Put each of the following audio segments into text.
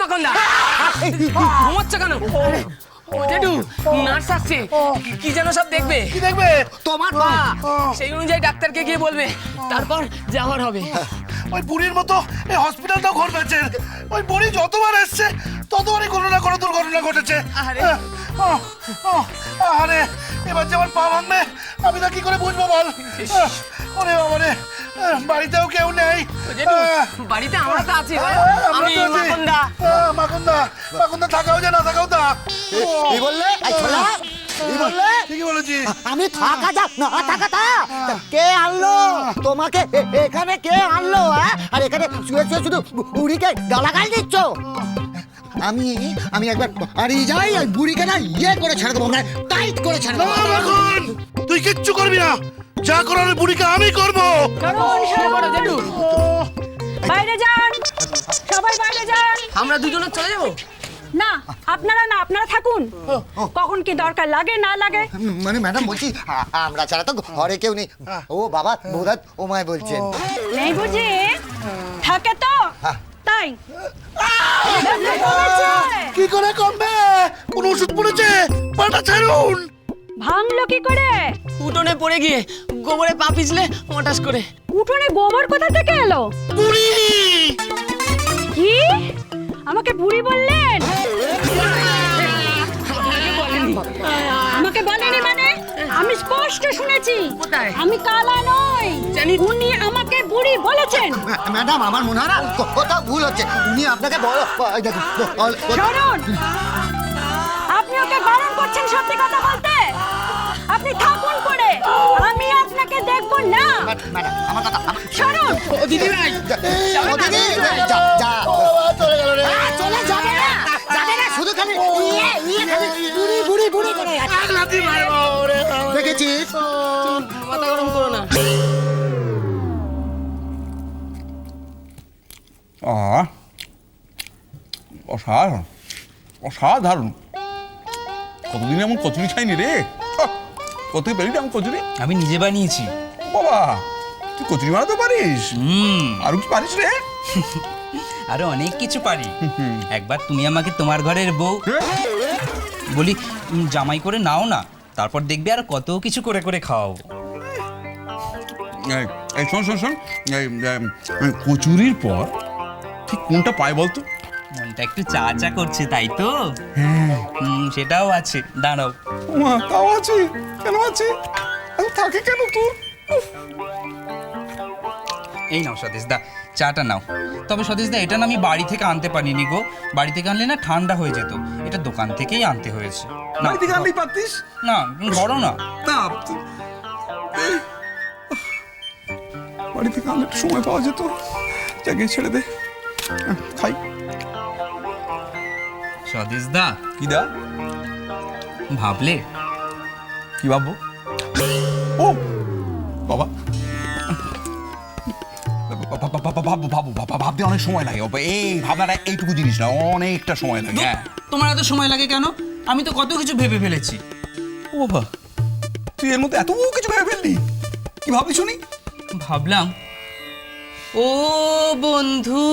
মাকন্দা ঘুমাচ্ছ কেন? ও জেঠু, নার্স আসছে, কি যেন সব দেখবে। কি দেখবে? তোমার পা। সেই অনুযায়ী ডাক্তারকে গিয়ে বলবে, তারপর যাওয়ার হবে। ওই বুড়ির মতো এই হসপিটালটাও ঘর পেয়েছে। ওই বুড়ি যতবার এসছে ততবারই কোনো না কোনো দুর্ঘটনা ঘটেছে। আরে। আরে এবার যে আমার পা ভাঙবে আমি তা কি করে বুঝবো বল? ওরে বাবা রে, বাড়িতেও কেউ নেই। জেঠু, বাড়িতে আমরা তো আছি। আমি মাকন্দা। মাকন্দা থাকাও যে না থাকাও তা। কি বললে? এই ছোলা, কি বললে? ঠিকই বলেছি। আমি থাকা যা না থাকা তা। কে আনলো তোমাকে এখানে? কে আনলো? আর এখানে শুয়ে শুয়ে শুধু বুড়িকে গালাগাল দিচ্ছ? আমি একবার হারিয়ে যাই আর বুড়িকে না ইয়ে করে ছেড়ে দেবো, মানে টাইট করে ছেড়ে দেবো। এখন তুই কিচ্ছু করবি না, যা করার বুড়িকে আমি করবো। জেঠু, বাইরে যান, সবাই বাইরে যান। আমরা দুজনে চলে যাবো। না, আপনারা না, আপনারা থাকুন। কখন কি দরকার লাগে না লাগে। মানে ম্যাডাম বলছি আমরা ছাড়া তো ঘরে কেউ নেই। ও বাবা বোধহয় ওমায় বলছেন। নেই বুঝি? থাকে তো তাই। কি করে কমবে? কোন ওষুধ পড়েছে? পাটা ছাড়ুন। ভাঙলো কি করে? উঠোনে পড়ে গিয়ে গোবরে পা পিছলে হঠাৎ করে। উঠোনে গোবর কোথা থেকে এলো? বুড়ি! কি? আমাকে বুড়ি বললেন? আমাকে বলেনি মানে? আমি স্পষ্ট শুনেছি। কোথায়? আমি কালা নই। জানি। উনি আমাকে বুড়ি বলেছেন। ম্যাডাম আমার মনে হয় না কোথাও ভুল হচ্ছে। উনি আপনাকে বলো দেখুন। শুনুন, আপনি ওকে বারণ করছেন সত্যি কথা বলতে। আপনি থাকুন করে, আমি আপনাকে দেখব না। ম্যাডাম আমার কথা শুনুন, ও দিদি ভাই, ও দিদি, যা চলে গেল রে। চলে যাবে না, যাবে না, শুধু খালি খালি বুড়ি বুড়ি বুড়ি করে দেখেছিস? মাথা গরম করো না। অসাধারণ, অসাধারণ। কতদিন এমন কচুরি খাইনি রে। কত পেলি এমন কচুরি? আমি নিজে বানিয়েছি। বাবা, তুই কচুরি বানাতে পারিস? আর কি পারিস রে? আরো অনেক কিছু পারি। একবার তুমি আমাকে তোমার ঘরের বউ বলি জামাই করে নাও না, তারপর দেখবে আর কত কিছু করে করে খাওয়াবো। এই শোন শোন শোন, কচুরির পর ঠিক কোনটা পায় বলতো? মনটা একটু চা চা করছে, তাই তো? সেটাও আছে, দাঁড়াও। মা, তাও আছে? কেন আছে? থাকে কেন তোর? এই নাও সতীশ দা, চাটা নাও। তবে সতীশ দা, এটা না আমি বাড়ি থেকে আনতে পারিনি গো। বাড়ি থেকে আনলে না ঠান্ডা হয়ে যেত। এটা দোকান থেকেই আনতে হয়েছে। বাড়ি থেকে আনলেই পারতিস না, ধরো না। না, বাড়ি থেকে আনলে একটু সময় পাওয়া যেত। জায়গায় ছেড়ে দে, খাই। সতীশ দা, কি দা? ভাবলে? কি ভাববো? ও বাবা, ভাবতে অনেক সময় লাগে। এই ভাবনাটা এইটুকু জিনিস না, অনেকটা সময় লাগে। তোমার এত সময় লাগে কেন? আমি তো কত কিছু ভেবে ফেলেছি। ও বাবা, তুই এর মধ্যে এত কিছু ভেবে ফেললি? কি ভাবলি শুনি? ভাবলাম, ও বন্ধু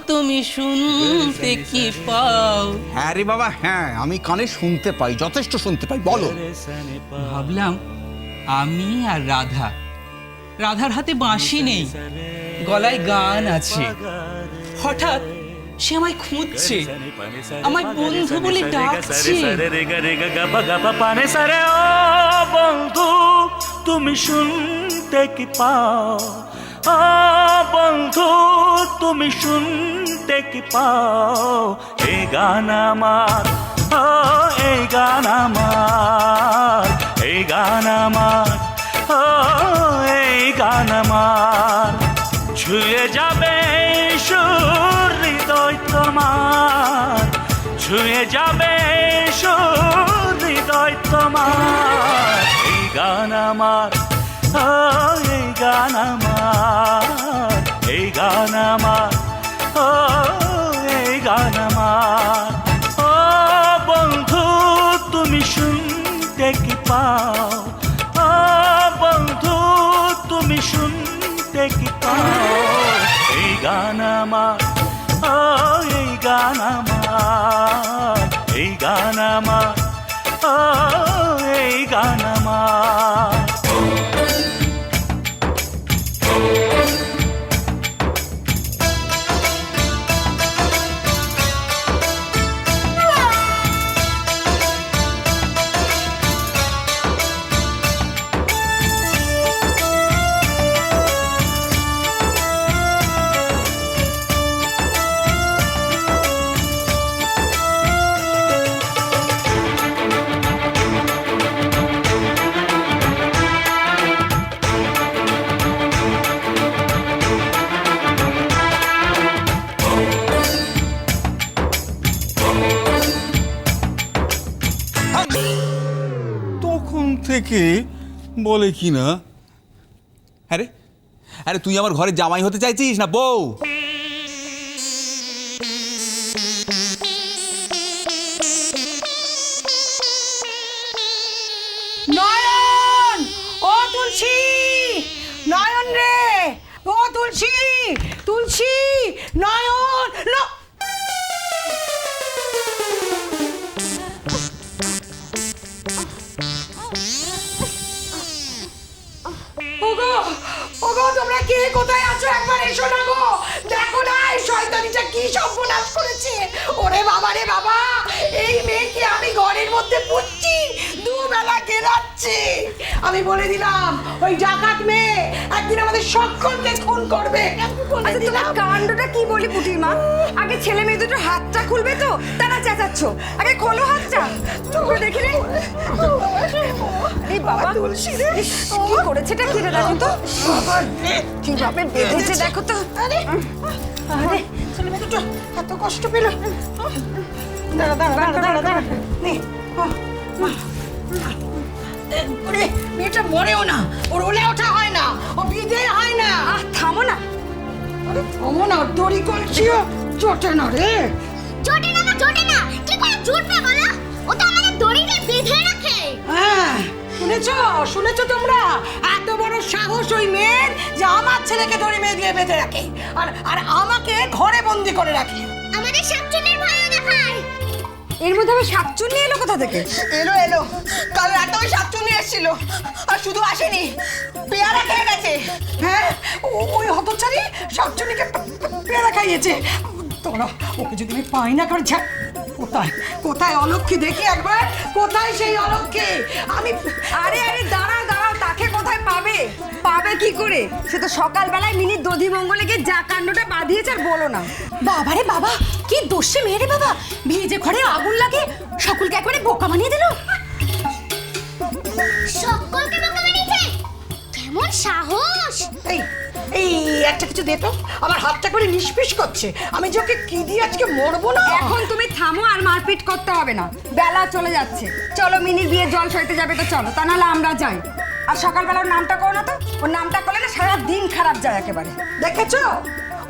তুমি শুনতে কি পাও? হ্যাঁ রে বাবা, হ্যাঁ, আমি কানে শুনতে পাই, যথেষ্ট শুনতে পাই। বলো। ভাবলাম আমি আর রাধা, রাধার হাতে বাঁশি নেই, গলায় গান আছে। হঠাৎ সে আমায় খুঁজছে, আমায় বন্ধু বলে ডাকছে। ও বন্ধু তুমি শুনতে কি পাও? ও বন্ধু তুমি শুনতে কি পাও? এই গান আমার, ও এই গান আমার, এই গান আমার, ও এই গান আমার। ছুঁয়ে যাবে সুর হৃদয় তোমার, ছুঁয়ে যাবে সুর হৃদয় তোমার। এই গান আমার, ও এই গান আমার, এই গান আমার, ও এই গান আমার। ও বন্ধু তুমি শুনতে কি পাও? ও বন্ধু তুমি শুনতে কি পাও? এই গান আমার, ও এই গান আমার। আমার, ও এই গান আমার। তখন থেকে বলে কি না, আরে আরে তুই আমার ঘরে জামাই হতে চাইছিস না বউ? নয়ন, ও তুলসী, নয়ন রে, ও তুলসী, তুলসী, নয়ন, ওগো, ওগো তোমরা কে কোথায় আছো একবার এসো না গো, দেখো না এই শয়তানিটা কি সর্বনাশ করেছে। ওরে বাবা রে বাবা, এই মেয়েকে আমি ঘরের মধ্যে পুচ্ছি, দুবেলা গেলাচ্ছি। আমি বলে দিলাম ওই ডাকাত মেয়ে একদিন আমাদের সকলকে খুন করবে। আচ্ছা তোমার কাণ্ডটা কি বলি পুটির মা? আগে ছেলে মেয়ে দুটো হাতটা খুলবে তো, তারা চেঁচাচ্ছ। আগে খোলো হাতটা, তোমরা দেখে নে। এই বাবা তুলসী রে, কি করেছে এটা কি রে, দেখো তো কিভাবে বেঁধেছে দেখো তো। আরে আরে ছেলে মেয়ে দুটো এত কষ্ট পেল। দাঁড়া দাঁড়া দাঁড়া দাঁড়া দাঁড়া নে, ওরে মেয়েটা মরেও না, ওর ওলে ওঠা হয় না, ও বিদে হয় না। থামো না, আরে থামো না, দড়ি কলছিও চটে না রে। জোটে না, জোটে না, কি করে জুটবে বলো? ও তো আমাদের দড়িতে বেঁধে রাখে। হ্যাঁ শুনেছো, শুনেছো তোমরা? এত বড় সাহস ওই মেয়ের যে আমার ছেলেকে দড়ি দিয়ে বেঁধে রাখে, আর আর আমাকে ঘরে বন্দি করে রাখে। আমাদের শাকচুন্নির ভয়ও দেখায়। এর মধ্যে আবার শাকচুন্নি এলো কোথা থেকে? এলো এলো, কাল রাতে ওই শাকচুন্নি এসেছিল, আর শুধু আসেনি, পেয়ারা খেয়ে গেছে। হ্যাঁ ওই হতচারী শাকচুন্নিকে পেয়ারা খাইয়েছে। তোমরা ওকে যদি আমি পাই না করে কোথায় কোথায় অলক্ষী দেখি একবার, কোথায় সেই অলক্ষী? আমি আরে আরে দাঁড়াও দাঁড়াও, তাকে কোথায় পাবে? পাবে কি করে? সে তো সকালবেলায় মিনির দধি মঙ্গলে গিয়ে যা কাণ্ডটা বাঁধিয়েছে আর বলো না। বাবারে বাবা, কি দোষে মেয়ে রে বাবা, ভিজে ঘরে আগুন লাগে সকলকে একবারে বোকা বানিয়ে দিল। সকলকে বোকা বানিয়েছে, কেমন সাহস! এই এই একটা কিছু দে তো, আমার হাতটা করে নিষ্পিস করছে। আমি যে ওকে কি দিয়ে আজকে মরবো না। এখন তুমি থামো, আর মারপিট করতে হবে না, বেলা চলে যাচ্ছে। চলো মিনির বিয়ে জল সইতে যাবে তো চলো, তা নাহলে আমরা যাই। আর সকালবেলা ওর নামটা করো না তো, ওর নামটা করলে না সারা দিন খারাপ যায় একেবারে। দেখেছো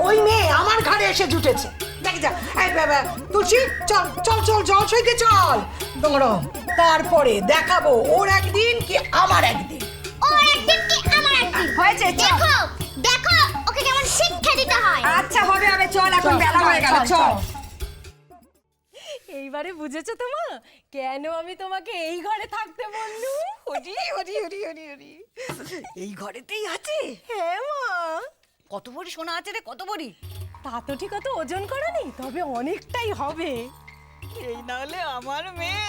ওই মেয়ে আমার ঘরে এসে জুটেছে। দেখে যা, এই বাবা তুলসী চল চল চল জল সইতে চল। দৌড়ো, তারপরে দেখাবো ওর একদিন কি আমার একদিন। ওর একদিন কি আমার একদিন। হয়েছে, চল। দেখো দেখো ওকে কেমন শিক্ষা দিতে হয়। আচ্ছা হবে হবে, চল এখন চল, বেলা হয়ে গেল, চল, চল। চল। এইবারে বুঝেছো তো মা, কেন আমি তোমাকে এই ঘরে থাকতে বললুম? হরি হরি হরি হরি হরি, এই ঘরেতেই আছে। হ্যাঁ মা। কত ভরি সোনা আছে রে, কত ভরি? তা তো ঠিক অত ওজন করা নেই, তবে অনেকটাই হবে। এই না হলে আমার মেয়ে।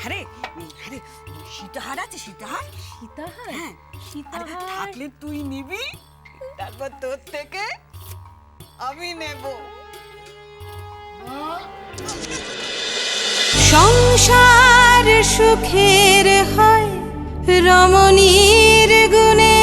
আরে আরে সীতাহার আছে, সীতাহার। সীতাহার? হ্যাঁ সীতাহার থাকলে তুই নিবি, তারপর তোর থেকে আমি নেব। সংসার সুখের হয় রমণীর গুণে।